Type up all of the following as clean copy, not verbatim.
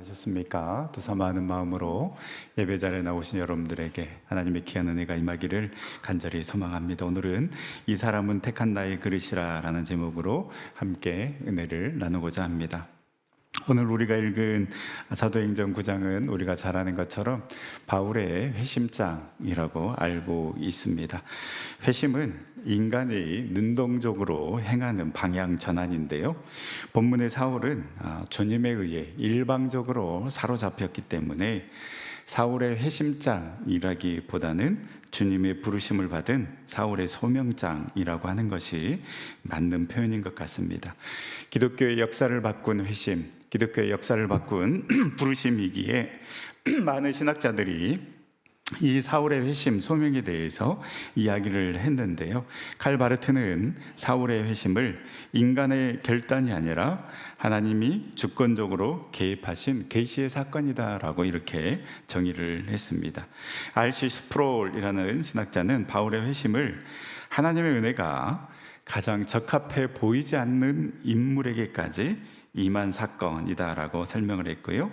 안녕하셨습니까? 또 사모하는 마음으로 예배 자리에 나오신 여러분들에게 하나님의 귀한 은혜가 임하기를 간절히 소망합니다. 오늘은 이 사람은 택한 나의 그릇이라 라는 제목으로 함께 은혜를 나누고자 합니다. 오늘 우리가 읽은 사도행전 9장은 우리가 잘 아는 것처럼 바울의 회심장이라고 알고 있습니다. 회심은 인간이 능동적으로 행하는 방향 전환인데요, 본문의 사울은 주님에 의해 일방적으로 사로잡혔기 때문에 사울의 회심장이라기보다는 주님의 부르심을 받은 사울의 소명장이라고 하는 것이 맞는 표현인 것 같습니다. 기독교의 역사를 바꾼 회심, 기독교의 역사를 바꾼 부르심이기에 많은 신학자들이 이 사울의 회심, 소명에 대해서 이야기를 했는데요, 칼 바르트는 사울의 회심을 인간의 결단이 아니라 하나님이 주권적으로 개입하신 계시의 사건이다라고 이렇게 정의를 했습니다. R.C. 스프롤이라는 신학자는 바울의 회심을 하나님의 은혜가 가장 적합해 보이지 않는 인물에게까지 임한 사건이다라고 설명을 했고요,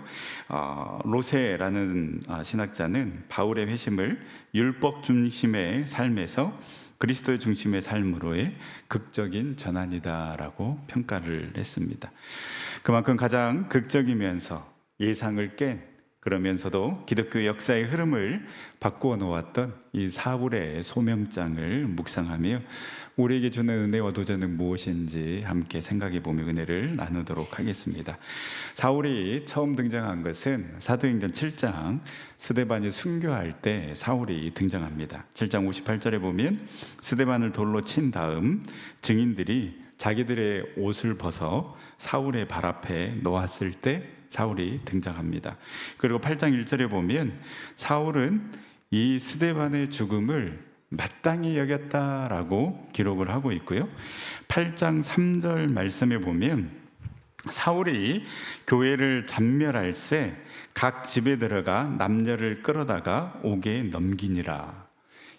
로세라는 신학자는 바울의 회심을 율법 중심의 삶에서 그리스도의 중심의 삶으로의 극적인 전환이다라고 평가를 했습니다. 그만큼 가장 극적이면서 예상을 깬, 그러면서도 기독교 역사의 흐름을 바꾸어 놓았던 이 사울의 소명장을 묵상하며 우리에게 주는 은혜와 도전은 무엇인지 함께 생각해 보며 은혜를 나누도록 하겠습니다. 사울이 처음 등장한 것은 사도행전 7장 스데반이 순교할 때 사울이 등장합니다. 7장 58절에 보면 스데반을 돌로 친 다음 증인들이 자기들의 옷을 벗어 사울의 발 앞에 놓았을 때 사울이 등장합니다. 그리고 8장 1절에 보면 사울은 이 스데반의 죽음을 마땅히 여겼다라고 기록을 하고 있고요, 8장 3절 말씀에 보면 사울이 교회를 잔멸할 새 각 집에 들어가 남녀를 끌어다가 옥에 넘기니라.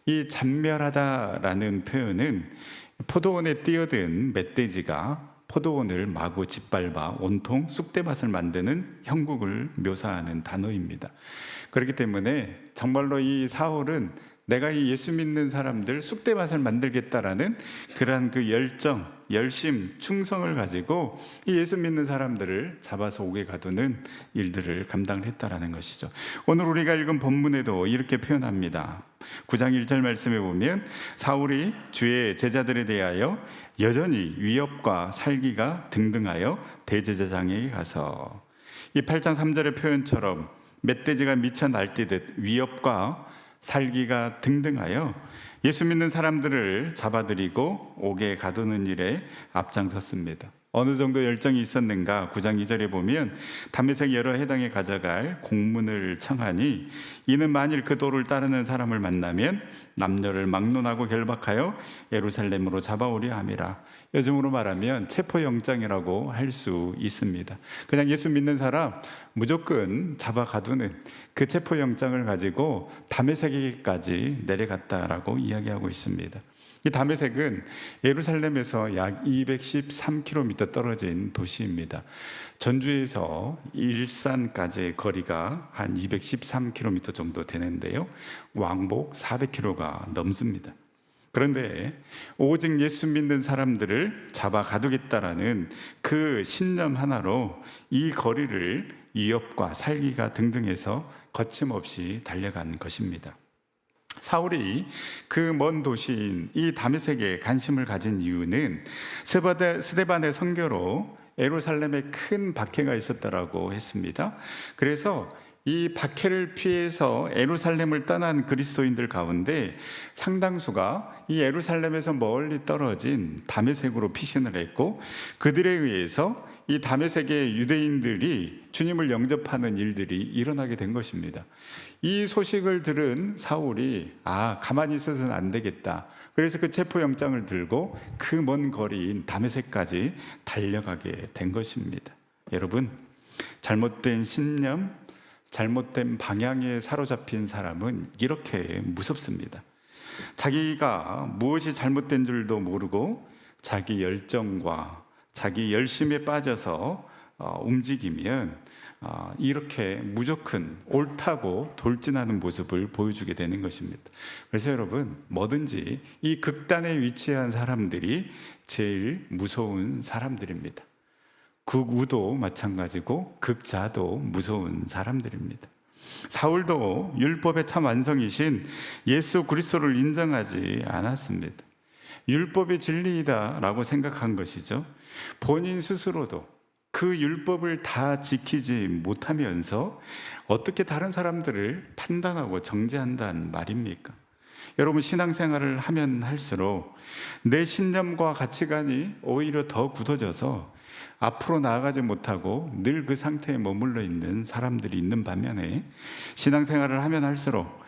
이 잔멸하다라는 표현은 포도원에 뛰어든 멧돼지가 포도원을 마구 짓밟아 온통 쑥대밭을 만드는 형국을 묘사하는 단어입니다. 그렇기 때문에 정말로 이 사울은 내가 이 예수 믿는 사람들 쑥대밭을 만들겠다라는 그러한 그 열정, 열심, 충성을 가지고 이 예수 믿는 사람들을 잡아서 옥에 가두는 일들을 감당을 했다라는 것이죠. 오늘 우리가 읽은 본문에도 이렇게 표현합니다. 9장 1절 말씀에 보면 사울이 주의 제자들에 대하여 여전히 위협과 살기가 등등하여 대제사장에게 가서, 이 8장 3절의 표현처럼 멧돼지가 미쳐 날뛰듯 위협과 살기가 등등하여 예수 믿는 사람들을 잡아들이고 옥에 가두는 일에 앞장섰습니다. 어느 정도 열정이 있었는가, 9장 2절에 보면 다메섹 여러 해당에 가져갈 공문을 청하니 이는 만일 그 도를 따르는 사람을 만나면 남녀를 막론하고 결박하여 예루살렘으로 잡아오려 함이라. 요즘으로 말하면 체포영장이라고 할 수 있습니다. 그냥 예수 믿는 사람 무조건 잡아 가두는 그 체포영장을 가지고 다메섹에게까지 내려갔다라고 이야기하고 있습니다. 이 다메섹은 예루살렘에서 약 213km 떨어진 도시입니다. 전주에서 일산까지의 거리가 한 213km 정도 되는데요, 왕복 400km가 넘습니다. 그런데 오직 예수 믿는 사람들을 잡아 가두겠다라는 그 신념 하나로 이 거리를 위협과 살기가 등등해서 거침없이 달려간 것입니다. 사울이 그 먼 도시인 이 다메섹에 관심을 가진 이유는 스데반의 선교로 예루살렘에 큰 박해가 있었다라고 했습니다. 그래서 이 박해를 피해서 예루살렘을 떠난 그리스도인들 가운데 상당수가 이 예루살렘에서 멀리 떨어진 다메섹으로 피신을 했고, 그들에 의해서 이 다메섹의 유대인들이 주님을 영접하는 일들이 일어나게 된 것입니다. 이 소식을 들은 사울이 가만히 있어서는 안 되겠다. 그래서 그 체포영장을 들고 그 먼 거리인 다메섹까지 달려가게 된 것입니다. 여러분, 잘못된 신념, 잘못된 방향에 사로잡힌 사람은 이렇게 무섭습니다. 자기가 무엇이 잘못된 줄도 모르고 자기 열정과 자기 열심에 빠져서 움직이면 이렇게 무조건 옳다고 돌진하는 모습을 보여주게 되는 것입니다. 그래서 여러분, 뭐든지 이 극단에 위치한 사람들이 제일 무서운 사람들입니다. 극우도 마찬가지고 극자도 무서운 사람들입니다. 사울도 율법의 참 완성이신 예수 그리스도를 인정하지 않았습니다. 율법이 진리이다라고 생각한 것이죠. 본인 스스로도 그 율법을 다 지키지 못하면서 어떻게 다른 사람들을 판단하고 정죄한다는 말입니까? 여러분, 신앙생활을 하면 할수록 내 신념과 가치관이 오히려 더 굳어져서 앞으로 나아가지 못하고 늘 그 상태에 머물러 있는 사람들이 있는 반면에, 신앙생활을 하면 할수록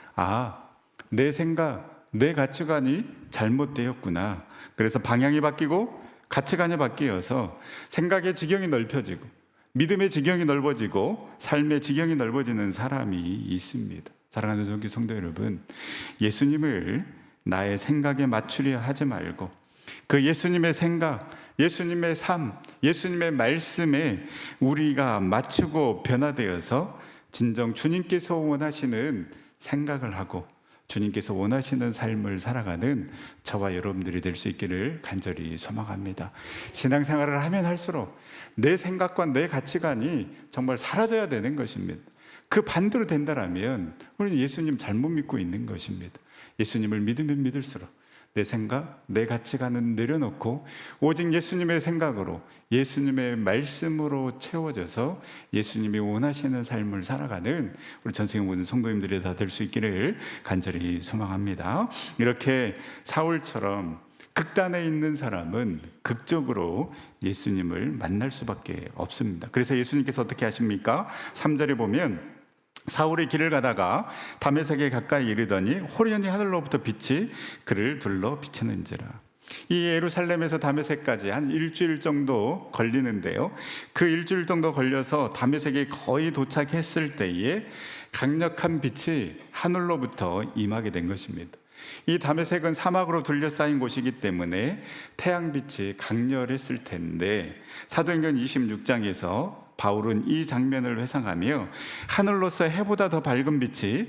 내 생각, 내 가치관이 잘못되었구나, 그래서 방향이 바뀌고 가치관이 바뀌어서 생각의 지경이 넓혀지고 믿음의 지경이 넓어지고 삶의 지경이 넓어지는 사람이 있습니다. 사랑하는 성도 성도 여러분, 예수님을 나의 생각에 맞추려 하지 말고 그 예수님의 생각, 예수님의 삶, 예수님의 말씀에 우리가 맞추고 변화되어서 진정 주님께서 원하시는 생각을 하고 주님께서 원하시는 삶을 살아가는 저와 여러분들이 될 수 있기를 간절히 소망합니다. 신앙생활을 하면 할수록 내 생각과 내 가치관이 정말 사라져야 되는 것입니다. 그 반대로 된다면 우리는 예수님 잘못 믿고 있는 것입니다. 예수님을 믿으면 믿을수록 내 생각, 내 가치관은 내려놓고 오직 예수님의 생각으로, 예수님의 말씀으로 채워져서 예수님이 원하시는 삶을 살아가는 우리 전생의 모든 성도님들이 다 될 수 있기를 간절히 소망합니다. 이렇게 사울처럼 극단에 있는 사람은 극적으로 예수님을 만날 수밖에 없습니다. 그래서 예수님께서 어떻게 하십니까? 3절에 보면 사울이 길을 가다가 다메섹에 가까이 이르더니 호련히 하늘로부터 빛이 그를 둘러 비치는지라. 이 예루살렘에서 다메섹까지 한 일주일 정도 걸리는데요, 그 일주일 정도 걸려서 다메섹에 거의 도착했을 때에 강력한 빛이 하늘로부터 임하게 된 것입니다. 이 다메섹은 사막으로 둘러싸인 곳이기 때문에 태양빛이 강렬했을 텐데, 사도행전 26장에서 바울은 이 장면을 회상하며 하늘로서 해보다 더 밝은 빛이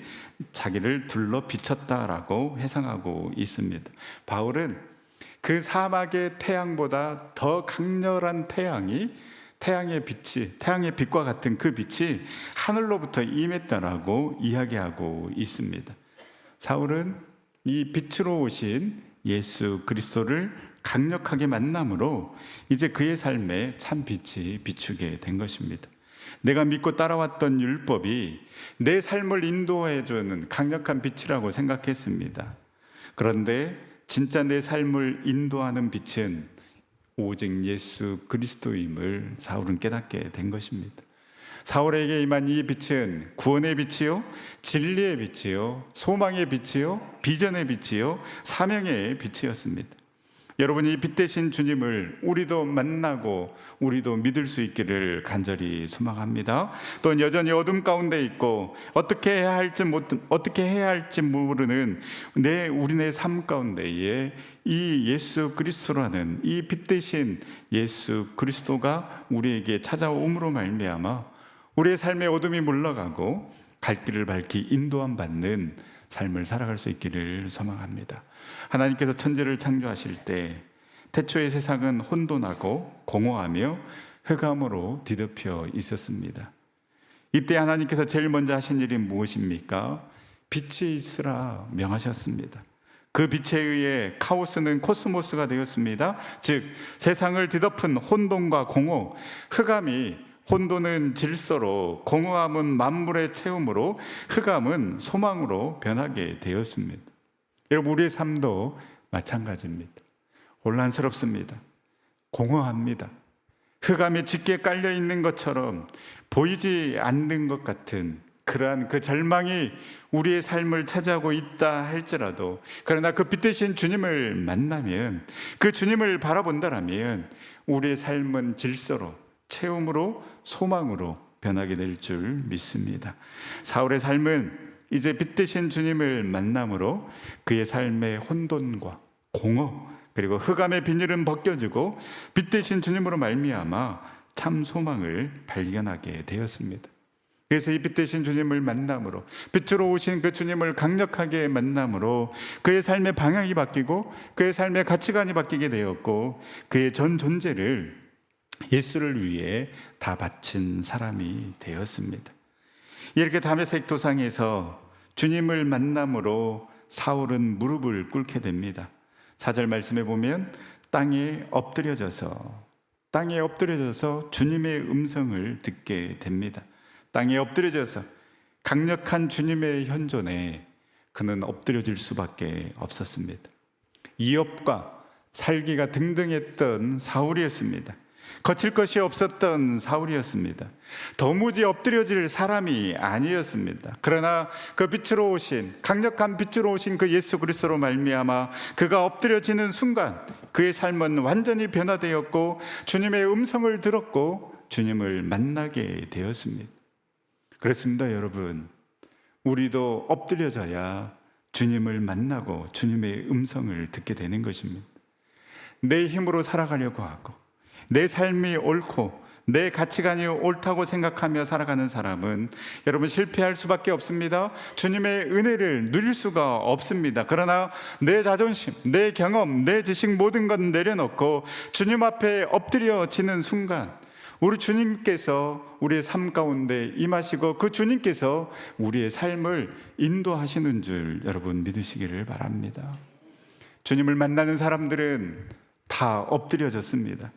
자기를 둘러 비쳤다라고 회상하고 있습니다. 바울은 그 사막의 태양보다 더 강렬한 태양의 빛과 같은 그 빛이 하늘로부터 임했다라고 이야기하고 있습니다. 사울은 이 빛으로 오신 예수 그리스도를 강력하게 만남으로 이제 그의 삶에 참 빛이 비추게 된 것입니다. 내가 믿고 따라왔던 율법이 내 삶을 인도해주는 강력한 빛이라고 생각했습니다. 그런데 진짜 내 삶을 인도하는 빛은 오직 예수 그리스도임을 사울은 깨닫게 된 것입니다. 사울에게 임한 이 빛은 구원의 빛이요, 진리의 빛이요, 소망의 빛이요, 비전의 빛이요, 사명의 빛이었습니다. 여러분이 이 빛 대신 주님을 우리도 만나고 우리도 믿을 수 있기를 간절히 소망합니다. 또 여전히 어둠 가운데 있고 어떻게 해야 할지 모르는 우리네 삶 가운데에 이 예수 그리스도라는 이 빛 대신 예수 그리스도가 우리에게 찾아옴으로 말미암아 우리의 삶의 어둠이 물러가고 갈 길을 밝히 인도함 받는 삶을 살아갈 수 있기를 소망합니다. 하나님께서 천지를 창조하실 때 태초의 세상은 혼돈하고 공허하며 흑암으로 뒤덮여 있었습니다. 이때 하나님께서 제일 먼저 하신 일이 무엇입니까? 빛이 있으라 명하셨습니다. 그 빛에 의해 카오스는 코스모스가 되었습니다. 즉 세상을 뒤덮은 혼돈과 공허, 혼돈은 질서로, 공허함은 만물의 체험으로, 흑암은 소망으로 변하게 되었습니다. 여러분, 우리의 삶도 마찬가지입니다. 혼란스럽습니다. 공허합니다. 흑암이 짙게 깔려 있는 것처럼 보이지 않는 것 같은 그러한 그 절망이 우리의 삶을 차지하고 있다 할지라도, 그러나 그 빛 대신 주님을 만나면, 그 주님을 바라본다라면 우리의 삶은 질서로, 체험으로, 소망으로 변하게 될 줄 믿습니다. 사울의 삶은 이제 빛 대신 주님을 만남으로 그의 삶의 혼돈과 공허 그리고 흑암의 비닐은 벗겨지고 빛 대신 주님으로 말미암아 참 소망을 발견하게 되었습니다. 그래서 이 빛 대신 주님을 만남으로, 빛으로 오신 그 주님을 강력하게 만남으로 그의 삶의 방향이 바뀌고 그의 삶의 가치관이 바뀌게 되었고, 그의 전 존재를 예수를 위해 다 바친 사람이 되었습니다. 이렇게 다메섹 도상에서 주님을 만남으로 사울은 무릎을 꿇게 됩니다. 4절 말씀에 보면 땅에 엎드려져서 주님의 음성을 듣게 됩니다. 땅에 엎드려져서 강력한 주님의 현존에 그는 엎드려질 수밖에 없었습니다. 이업과 살기가 등등했던 사울이었습니다. 거칠 것이 없었던 사울이었습니다. 도무지 엎드려질 사람이 아니었습니다. 그러나 그 빛으로 오신, 강력한 빛으로 오신 그 예수 그리스도로 말미암아 그가 엎드려지는 순간 그의 삶은 완전히 변화되었고 주님의 음성을 들었고 주님을 만나게 되었습니다. 그렇습니다, 여러분. 우리도 엎드려져야 주님을 만나고 주님의 음성을 듣게 되는 것입니다. 내 힘으로 살아가려고 하고 내 삶이 옳고 내 가치관이 옳다고 생각하며 살아가는 사람은 여러분 실패할 수밖에 없습니다. 주님의 은혜를 누릴 수가 없습니다. 그러나 내 자존심, 내 경험, 내 지식 모든 것 내려놓고 주님 앞에 엎드려지는 순간 우리 주님께서 우리의 삶 가운데 임하시고 그 주님께서 우리의 삶을 인도하시는 줄 여러분 믿으시기를 바랍니다. 주님을 만나는 사람들은 다 엎드려졌습니다.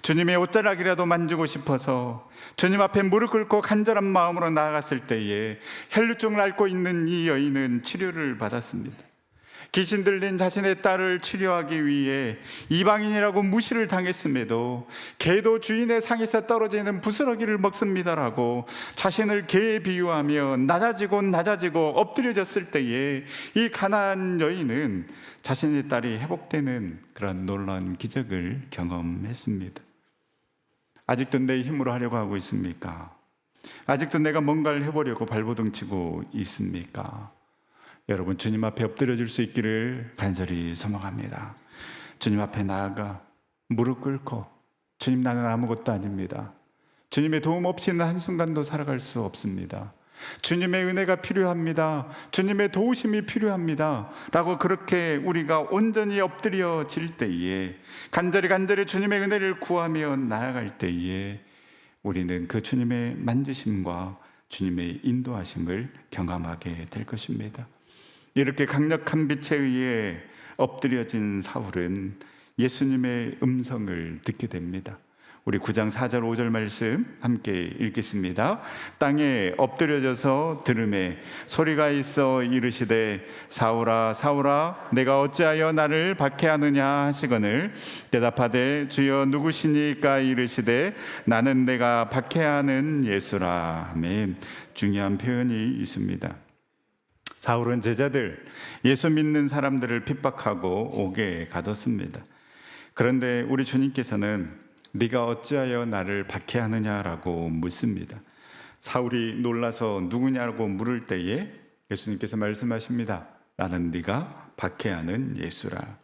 주님의 옷자락이라도 만지고 싶어서 주님 앞에 무릎 꿇고 간절한 마음으로 나아갔을 때에 혈루증을 앓고 있는 이 여인은 치료를 받았습니다. 귀신 들린 자신의 딸을 치료하기 위해 이방인이라고 무시를 당했음에도 개도 주인의 상에서 떨어지는 부스러기를 먹습니다라고 자신을 개에 비유하며 낮아지고 엎드려졌을 때에 이 가나안 여인은 자신의 딸이 회복되는 그런 놀라운 기적을 경험했습니다. 아직도 내 힘으로 하려고 하고 있습니까? 아직도 내가 뭔가를 해보려고 발버둥 치고 있습니까? 여러분, 주님 앞에 엎드려질 수 있기를 간절히 소망합니다. 주님 앞에 나아가 무릎 꿇고 주님, 나는 아무것도 아닙니다. 주님의 도움 없이는 한순간도 살아갈 수 없습니다. 주님의 은혜가 필요합니다. 주님의 도우심이 필요합니다 라고 그렇게 우리가 온전히 엎드려질 때에 간절히 주님의 은혜를 구하며 나아갈 때에 우리는 그 주님의 만지심과 주님의 인도하심을 경험하게 될 것입니다. 이렇게 강력한 빛에 의해 엎드려진 사울은 예수님의 음성을 듣게 됩니다. 우리 9장 4절 5절 말씀 함께 읽겠습니다. 땅에 엎드려져서 들음에 소리가 있어 이르시되 사울아 사울아 내가 어찌하여 나를 박해하느냐 하시거늘 대답하되 주여 누구시니까 이르시되 나는 내가 박해하는 예수라. 아멘. 중요한 표현이 있습니다. 사울은 제자들, 예수 믿는 사람들을 핍박하고 옥에 가뒀습니다. 그런데 우리 주님께서는 네가 어찌하여 나를 박해하느냐라고 묻습니다. 사울이 놀라서 누구냐고 물을 때에 예수님께서 말씀하십니다. 나는 네가 박해하는 예수라.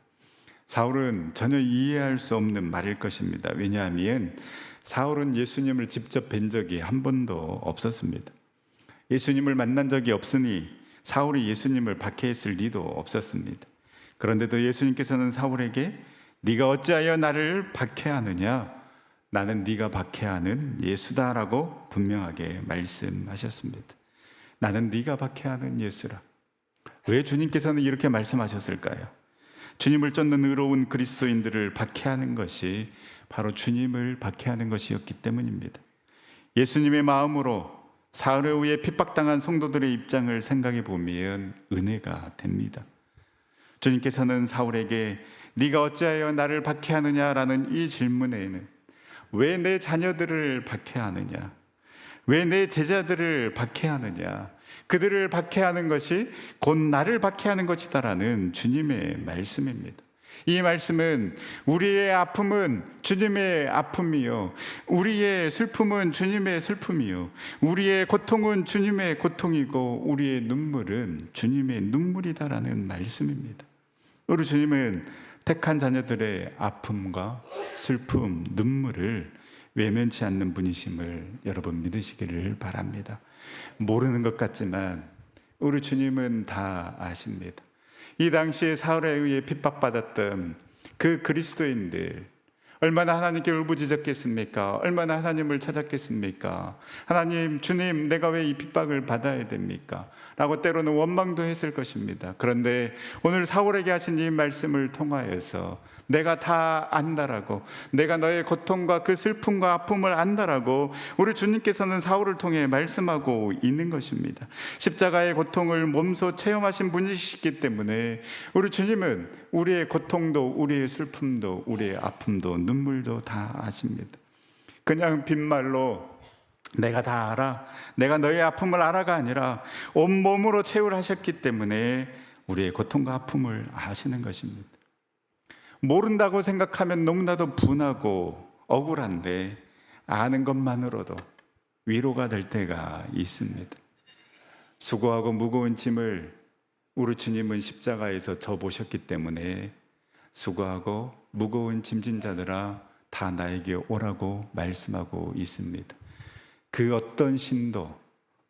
사울은 전혀 이해할 수 없는 말일 것입니다. 왜냐하면 사울은 예수님을 직접 뵌 적이 한 번도 없었습니다. 예수님을 만난 적이 없으니 사울이 예수님을 박해했을 리도 없었습니다. 그런데도 예수님께서는 사울에게 네가 어찌하여 나를 박해하느냐? 나는 네가 박해하는 예수다라고 분명하게 말씀하셨습니다. 나는 네가 박해하는 예수라. 왜 주님께서는 이렇게 말씀하셨을까요? 주님을 쫓는 의로운 그리스도인들을 박해하는 것이 바로 주님을 박해하는 것이었기 때문입니다. 예수님의 마음으로 사울에 의해 핍박당한 성도들의 입장을 생각해 보면 은혜가 됩니다. 주님께서는 사울에게 네가 어찌하여 나를 박해하느냐라는 이 질문에는 왜 내 자녀들을 박해하느냐, 왜 내 제자들을 박해하느냐, 그들을 박해하는 것이 곧 나를 박해하는 것이다라는 주님의 말씀입니다. 이 말씀은 우리의 아픔은 주님의 아픔이요, 우리의 슬픔은 주님의 슬픔이요, 우리의 고통은 주님의 고통이고 우리의 눈물은 주님의 눈물이다라는 말씀입니다. 우리 주님은 택한 자녀들의 아픔과 슬픔, 눈물을 외면치 않는 분이심을 여러분 믿으시기를 바랍니다. 모르는 것 같지만 우리 주님은 다 아십니다. 이 당시에 사울에 의해 핍박받았던 그 그리스도인들, 얼마나 하나님께 울부짖었겠습니까? 얼마나 하나님을 찾았겠습니까? 하나님, 주님, 내가 왜 이 핍박을 받아야 됩니까? 라고 때로는 원망도 했을 것입니다. 그런데 오늘 사울에게 하신 이 말씀을 통하여서 내가 다 안다라고, 내가 너의 고통과 그 슬픔과 아픔을 안다라고 우리 주님께서는 사울을 통해 말씀하고 있는 것입니다. 십자가의 고통을 몸소 체험하신 분이시기 때문에 우리 주님은 우리의 고통도, 우리의 슬픔도, 우리의 아픔도, 눈물도 다 아십니다. 그냥 빈말로 내가 다 알아, 내가 너의 아픔을 알아가 아니라 온몸으로 체험을 하셨기 때문에 우리의 고통과 아픔을 아시는 것입니다. 모른다고 생각하면 너무나도 분하고 억울한데 아는 것만으로도 위로가 될 때가 있습니다. 수고하고 무거운 짐을 우리 주님은 십자가에서 져보셨기 때문에 수고하고 무거운 짐진 자들아 다 나에게 오라고 말씀하고 있습니다. 그 어떤 신도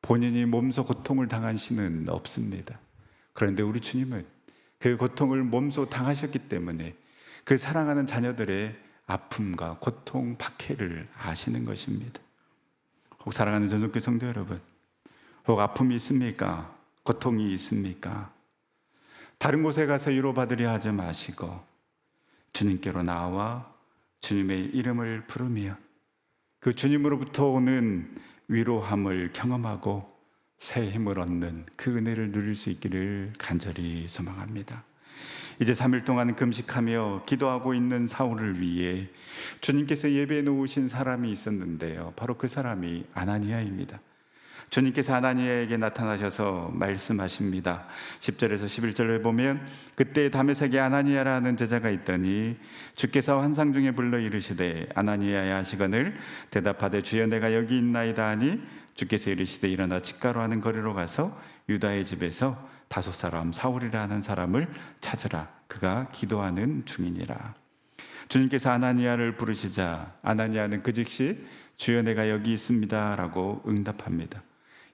본인이 몸소 고통을 당한 신은 없습니다. 그런데 우리 주님은 그 고통을 몸소 당하셨기 때문에 그 사랑하는 자녀들의 아픔과 고통, 박해를 아시는 것입니다. 혹 사랑하는 전속교 성도 여러분, 혹 아픔이 있습니까? 고통이 있습니까? 다른 곳에 가서 위로받으려 하지 마시고 주님께로 나와 주님의 이름을 부르며 그 주님으로부터 오는 위로함을 경험하고 새 힘을 얻는 그 은혜를 누릴 수 있기를 간절히 소망합니다. 이제 3일 동안 금식하며 기도하고 있는 사울을 위해 주님께서 예배해 놓으신 사람이 있었는데요, 바로 그 사람이 아나니아입니다. 주님께서 아나니아에게 나타나셔서 말씀하십니다. 10절에서 11절에 보면 그때 다메섹에 아나니아라는 제자가 있더니 주께서 환상 중에 불러 이르시되 아나니아야 하시거늘 대답하되 주여 내가 여기 있나이다 하니 주께서 이르시되 일어나 직가로 하는 거리로 가서 유다의 집에서 다소 사람 사울이라 하는 사람을 찾으라. 그가 기도하는 중이니라. 주님께서 아나니아를 부르시자 아나니아는 그 즉시 주여 내가 여기 있습니다 라고 응답합니다.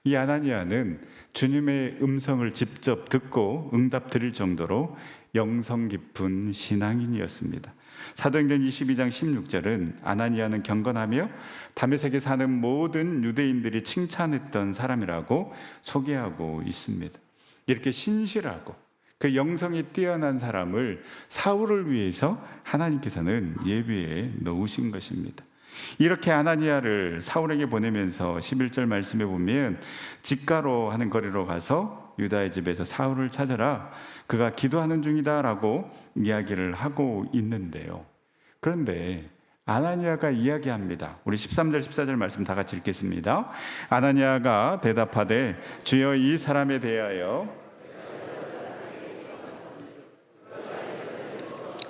이 아나니아는 주님의 음성을 직접 듣고 응답 드릴 정도로 영성 깊은 신앙인이었습니다. 사도행전 22장 16절은 아나니아는 경건하며 다메섹에 사는 모든 유대인들이 칭찬했던 사람이라고 소개하고 있습니다. 이렇게 신실하고 그 영성이 뛰어난 사람을 사울을 위해서 하나님께서는 예비해 놓으신 것입니다. 이렇게 아나니아를 사울에게 보내면서 11절 말씀에 보면 직가로 하는 거리로 가서 유다의 집에서 사울을 찾아라, 그가 기도하는 중이다 라고 이야기를 하고 있는데요, 그런데 아나니아가 이야기합니다. 우리 13절 14절 말씀 다 같이 읽겠습니다. 아나니아가 대답하되 주여 이 사람에 대하여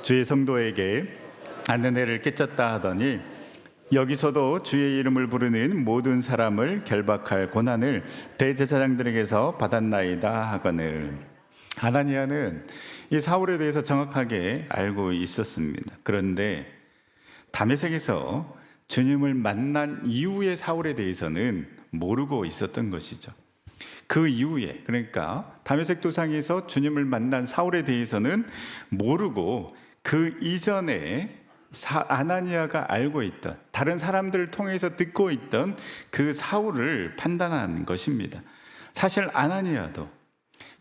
주의 성도에게 안내를 끼쳤다 하더니 여기서도 주의 이름을 부르는 모든 사람을 결박할 고난을 대제사장들에게서 받았나이다 하거늘. 아나니아는 이 사울에 대해서 정확하게 알고 있었습니다. 그런데 다메섹에서 주님을 만난 이후의 사울에 대해서는 모르고 있었던 것이죠. 그 이후에, 그러니까 다메섹 도상에서 주님을 만난 사울에 대해서는 모르고 그 이전에 아나니아가 알고 있던, 다른 사람들을 통해서 듣고 있던 그 사울을 판단한 것입니다. 사실 아나니아도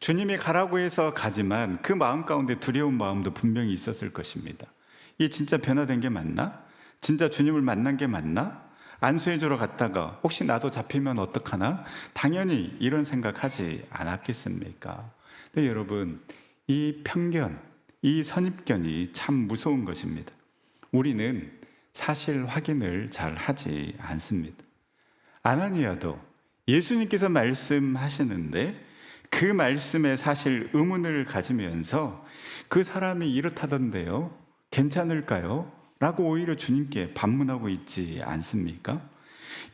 주님이 가라고 해서 가지만 그 마음 가운데 두려운 마음도 분명히 있었을 것입니다. 이게 진짜 변화된 게 맞나? 진짜 주님을 만난 게 맞나? 안수해주러 갔다가 혹시 나도 잡히면 어떡하나? 당연히 이런 생각하지 않았겠습니까? 근데 여러분, 이 편견, 이 선입견이 참 무서운 것입니다. 우리는 사실 확인을 잘 하지 않습니다. 아나니아도 예수님께서 말씀하시는데 그 말씀에 사실 의문을 가지면서 그 사람이 이렇다던데요, 괜찮을까요? 라고 오히려 주님께 반문하고 있지 않습니까?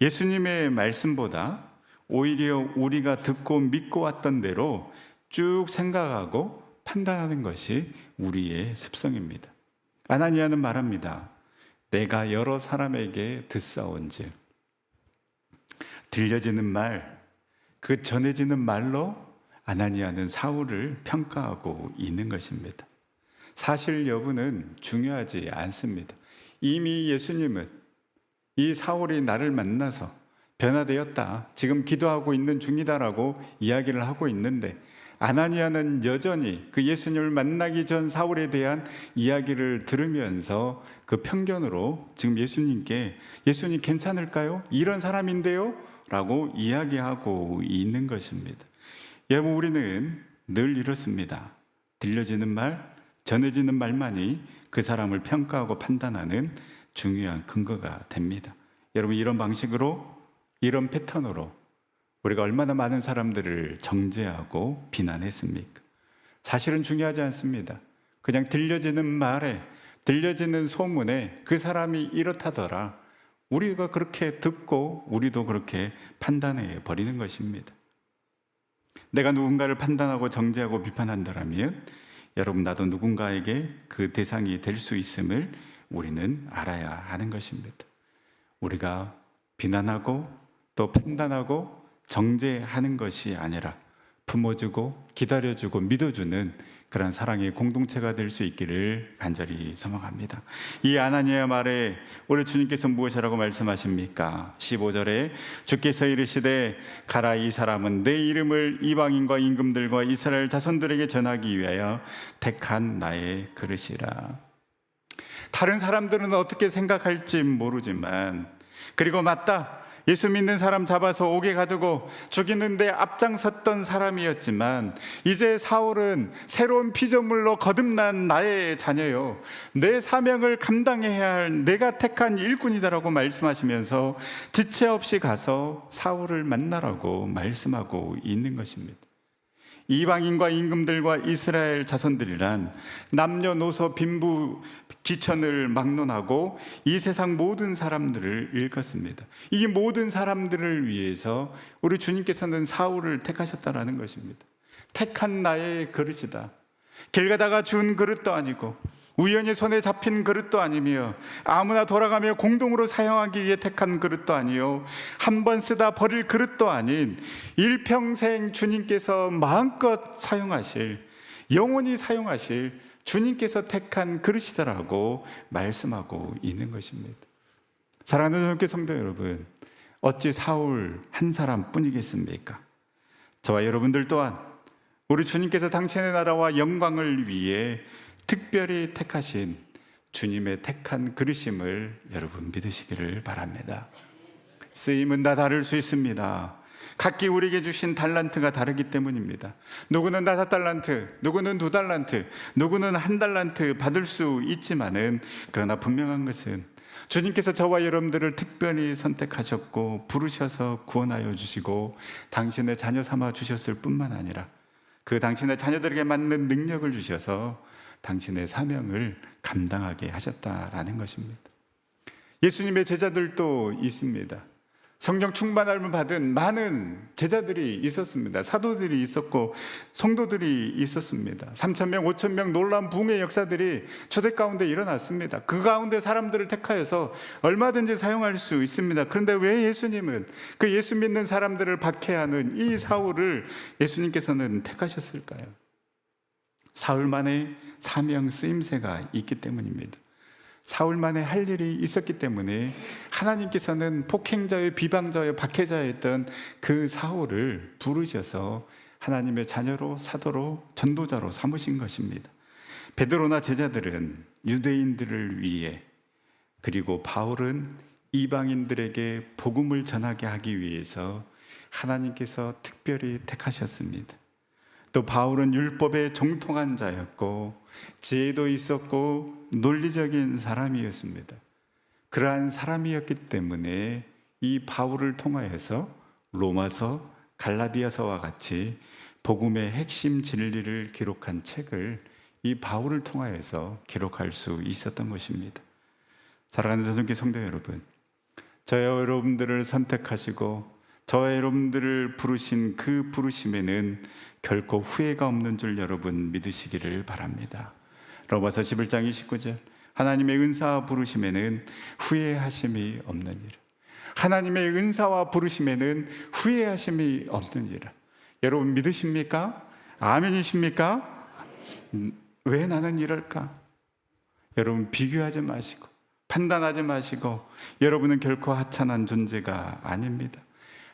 예수님의 말씀보다 오히려 우리가 듣고 믿고 왔던 대로 쭉 생각하고 판단하는 것이 우리의 습성입니다. 아나니아는 말합니다. 내가 여러 사람에게 듣사온즉. 들려지는 말, 그 전해지는 말로 아나니아는 사울을 평가하고 있는 것입니다. 사실 여부는 중요하지 않습니다. 이미 예수님은 이 사울이 나를 만나서 변화되었다, 지금 기도하고 있는 중이다라고 이야기를 하고 있는데, 아나니아는 여전히 그 예수님을 만나기 전 사울에 대한 이야기를 들으면서 그 편견으로 지금 예수님께 예수님 괜찮을까요? 이런 사람인데요? 라고 이야기하고 있는 것입니다. 여러분, 우리는 늘 이렇습니다. 들려지는 말, 전해지는 말만이 그 사람을 평가하고 판단하는 중요한 근거가 됩니다. 여러분, 이런 방식으로, 이런 패턴으로 우리가 얼마나 많은 사람들을 정죄하고 비난했습니까? 사실은 중요하지 않습니다. 그냥 들려지는 말에, 들려지는 소문에 그 사람이 이렇다더라, 우리가 그렇게 듣고 우리도 그렇게 판단해 버리는 것입니다. 내가 누군가를 판단하고 정죄하고 비판한다면 여러분, 나도 누군가에게 그 대상이 될 수 있음을 우리는 알아야 하는 것입니다. 우리가 비난하고 또 판단하고 정죄하는 것이 아니라 품어주고 기다려주고 믿어주는 그런 사랑의 공동체가 될 수 있기를 간절히 소망합니다. 이 아나니아 말에 우리 주님께서 무엇이라고 말씀하십니까? 15절에 주께서 이르시되 가라, 이 사람은 내 이름을 이방인과 임금들과 이스라엘 자손들에게 전하기 위하여 택한 나의 그릇이라. 다른 사람들은 어떻게 생각할지 모르지만, 그리고 맞다, 예수 믿는 사람 잡아서 옥에 가두고 죽이는데 앞장섰던 사람이었지만, 이제 사울은 새로운 피조물로 거듭난 나의 자녀요, 내 사명을 감당해야 할 내가 택한 일꾼이다라고 말씀하시면서 지체 없이 가서 사울을 만나라고 말씀하고 있는 것입니다. 이방인과 임금들과 이스라엘 자손들이란 남녀노소 빈부 귀천을 막론하고 이 세상 모든 사람들을 일컫습니다. 이 모든 사람들을 위해서 우리 주님께서는 사울을 택하셨다라는 것입니다. 택한 나의 그릇이다. 길 가다가 준 그릇도 아니고 우연히 손에 잡힌 그릇도 아니며 아무나 돌아가며 공동으로 사용하기 위해 택한 그릇도 아니요, 한 번 쓰다 버릴 그릇도 아닌 일평생 주님께서 마음껏 사용하실, 영원히 사용하실 주님께서 택한 그릇이다라고 말씀하고 있는 것입니다. 사랑하는 주님께 성도 여러분, 어찌 사울 한 사람뿐이겠습니까? 저와 여러분들 또한 우리 주님께서 당신의 나라와 영광을 위해 특별히 택하신 주님의 택한 그릇임을 여러분 믿으시기를 바랍니다. 쓰임은 다 다를 수 있습니다. 각기 우리에게 주신 달란트가 다르기 때문입니다. 누구는 5달란트, 누구는 2달란트, 누구는 1달란트 받을 수 있지만은, 그러나 분명한 것은 주님께서 저와 여러분들을 특별히 선택하셨고 부르셔서 구원하여 주시고 당신의 자녀 삼아 주셨을 뿐만 아니라 그 당신의 자녀들에게 맞는 능력을 주셔서 당신의 사명을 감당하게 하셨다라는 것입니다. 예수님의 제자들도 있습니다. 성령 충만함을 받은 많은 제자들이 있었습니다. 사도들이 있었고 성도들이 있었습니다. 3,000명, 5,000명 놀라운 부흥의 역사들이 초대 가운데 일어났습니다. 그 가운데 사람들을 택하여서 얼마든지 사용할 수 있습니다. 그런데 왜 예수님은 그 예수 믿는 사람들을 박해하는 이 사울을 예수님께서는 택하셨을까요? 사울만의 사명 쓰임새가 있기 때문입니다. 사울만의 할 일이 있었기 때문에 하나님께서는 폭행자의 비방자의 박해자였던 그 사울을 부르셔서 하나님의 자녀로, 사도로, 전도자로 삼으신 것입니다. 베드로나 제자들은 유대인들을 위해, 그리고 바울은 이방인들에게 복음을 전하게 하기 위해서 하나님께서 특별히 택하셨습니다. 또 바울은 율법에 정통한 자였고 지혜도 있었고 논리적인 사람이었습니다. 그러한 사람이었기 때문에 이 바울을 통하여서 로마서, 갈라디아서와 같이 복음의 핵심 진리를 기록한 책을 이 바울을 통하여서 기록할 수 있었던 것입니다. 사랑하는 전성기 성도 여러분, 저와 여러분들을 선택하시고 저와 여러분들을 부르신 그 부르심에는 결코 후회가 없는 줄 여러분 믿으시기를 바랍니다. 로마서 11장 29절, 하나님의 은사와 부르심에는 후회하심이 없느니라. 하나님의 은사와 부르심에는 후회하심이 없느니라. 여러분 믿으십니까? 아멘이십니까? 왜 나는 이럴까? 여러분 비교하지 마시고 판단하지 마시고, 여러분은 결코 하찮은 존재가 아닙니다.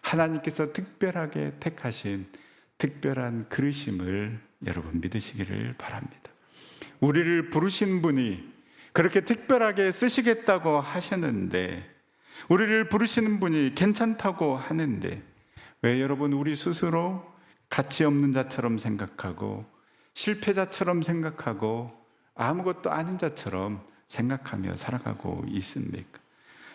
하나님께서 특별하게 택하신 특별한 그르심을 여러분 믿으시기를 바랍니다. 우리를 부르신 분이 그렇게 특별하게 쓰시겠다고 하셨는데, 우리를 부르시는 분이 괜찮다고 하는데, 왜 여러분 우리 스스로 가치 없는 자처럼 생각하고 실패자처럼 생각하고 아무것도 아닌 자처럼 생각하며 살아가고 있습니까?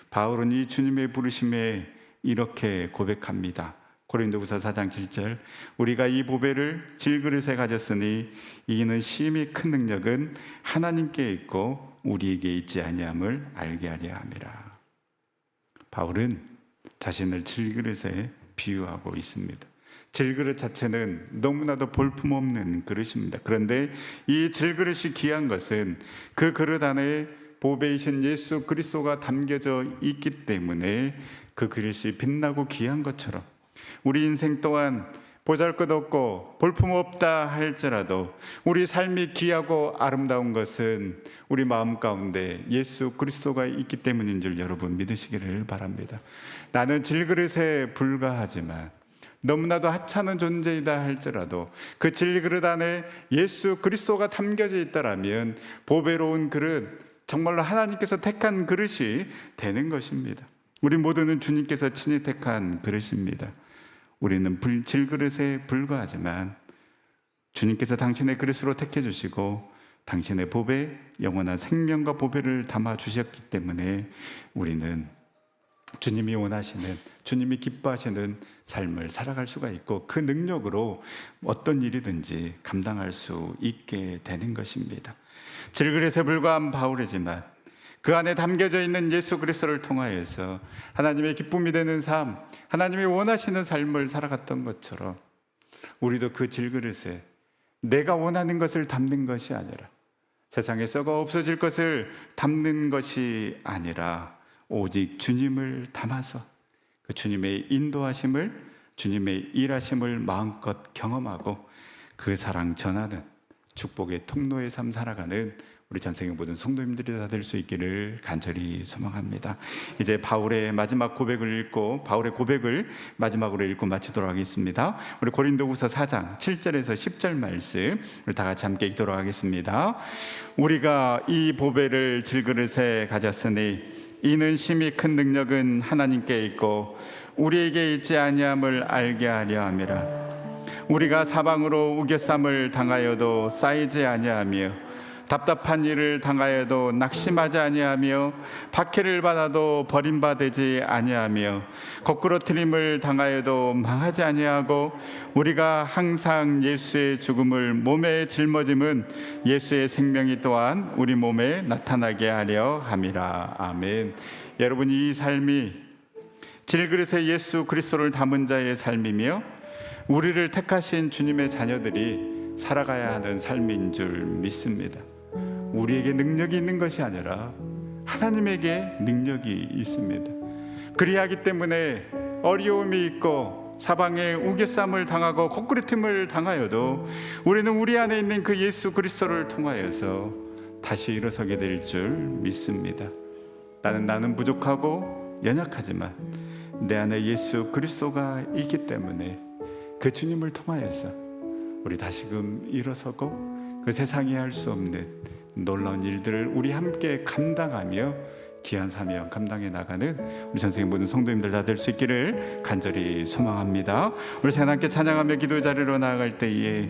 바울은 이 주님의 부르심에 이렇게 고백합니다. 고린도후서 4장 7절, 우리가 이 보배를 질그릇에 가졌으니 이는 심히 큰 능력은 하나님께 있고 우리에게 있지 아니함을 알게 하려 함이라. 바울은 자신을 질그릇에 비유하고 있습니다. 질그릇 자체는 너무나도 볼품없는 그릇입니다. 그런데 이 질그릇이 귀한 것은 그 그릇 안에 보배이신 예수 그리스도가 담겨져 있기 때문에 그 그릇이 빛나고 귀한 것처럼, 우리 인생 또한 보잘것없고 볼품없다 할지라도 우리 삶이 귀하고 아름다운 것은 우리 마음 가운데 예수 그리스도가 있기 때문인 줄 여러분 믿으시기를 바랍니다. 나는 질그릇에 불과하지만 너무나도 하찮은 존재이다 할지라도 그 질그릇 안에 예수 그리스도가 담겨져 있다라면 보배로운 그릇, 정말로 하나님께서 택한 그릇이 되는 것입니다. 우리 모두는 주님께서 친히 택한 그릇입니다. 우리는 질그릇에 불과하지만 주님께서 당신의 그릇으로 택해 주시고 당신의 보배, 영원한 생명과 보배를 담아 주셨기 때문에 우리는 주님이 원하시는, 주님이 기뻐하시는 삶을 살아갈 수가 있고 그 능력으로 어떤 일이든지 감당할 수 있게 되는 것입니다. 질그릇에 불과한 바울이지만 그 안에 담겨져 있는 예수 그리스도를 통하여서 하나님의 기쁨이 되는 삶, 하나님이 원하시는 삶을 살아갔던 것처럼 우리도 그 질그릇에 내가 원하는 것을 담는 것이 아니라, 세상에 썩어 없어질 것을 담는 것이 아니라 오직 주님을 담아서 그 주님의 인도하심을, 주님의 일하심을 마음껏 경험하고 그 사랑 전하는 축복의 통로의 삶 살아가는 우리 전생의 모든 성도님들이 다 될 수 있기를 간절히 소망합니다. 이제 바울의 마지막 고백을 읽고, 바울의 고백을 마지막으로 읽고 마치도록 하겠습니다. 우리 고린도후서 4장 7절에서 10절 말씀 우리 다 같이 함께 읽도록 하겠습니다. 우리가 이 보배를 질그릇에 가졌으니 이는 심히 큰 능력은 하나님께 있고 우리에게 있지 아니함을 알게 하려 함이라. 우리가 사방으로 우겨쌈을 당하여도 쌓이지 아니하며 답답한 일을 당하여도 낙심하지 아니하며 박해를 받아도 버림받지 아니하며 거꾸로 트림을 당하여도 망하지 아니하고 우리가 항상 예수의 죽음을 몸에 짊어짐은 예수의 생명이 또한 우리 몸에 나타나게 하려 함이라. 아멘. 여러분, 이 삶이 질그릇에 예수 그리스도를 담은 자의 삶이며 우리를 택하신 주님의 자녀들이 살아가야 하는 삶인 줄 믿습니다. 우리에게 능력이 있는 것이 아니라 하나님에게 능력이 있습니다. 그리하기 때문에 어려움이 있고 사방에 우겨쌈을 당하고 거꾸로짐을 당하여도 우리는 우리 안에 있는 그 예수 그리스도를 통하여서 다시 일어서게 될 줄 믿습니다. 나는 부족하고 연약하지만 내 안에 예수 그리스도가 있기 때문에 그 주님을 통하여서 우리 다시금 일어서고 그 세상이 할 수 없는 놀라운 일들을 우리 함께 감당하며 귀한 사명 감당해 나가는 우리 전생의 모든 성도님들 다 될 수 있기를 간절히 소망합니다. 우리 하나님께 찬양하며 기도 자리로 나아갈 때에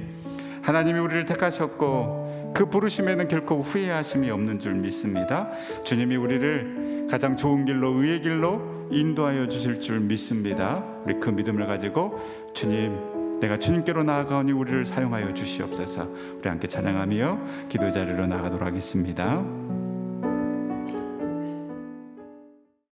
하나님이 우리를 택하셨고 그 부르심에는 결코 후회하심이 없는 줄 믿습니다. 주님이 우리를 가장 좋은 길로, 의의 길로 인도하여 주실 줄 믿습니다. 우리 그 믿음을 가지고 주님, 내가 주님께로 나아가오니 우리를 사용하여 주시옵소서. 우리 함께 찬양하며 기도 자리로 나가도록 하겠습니다.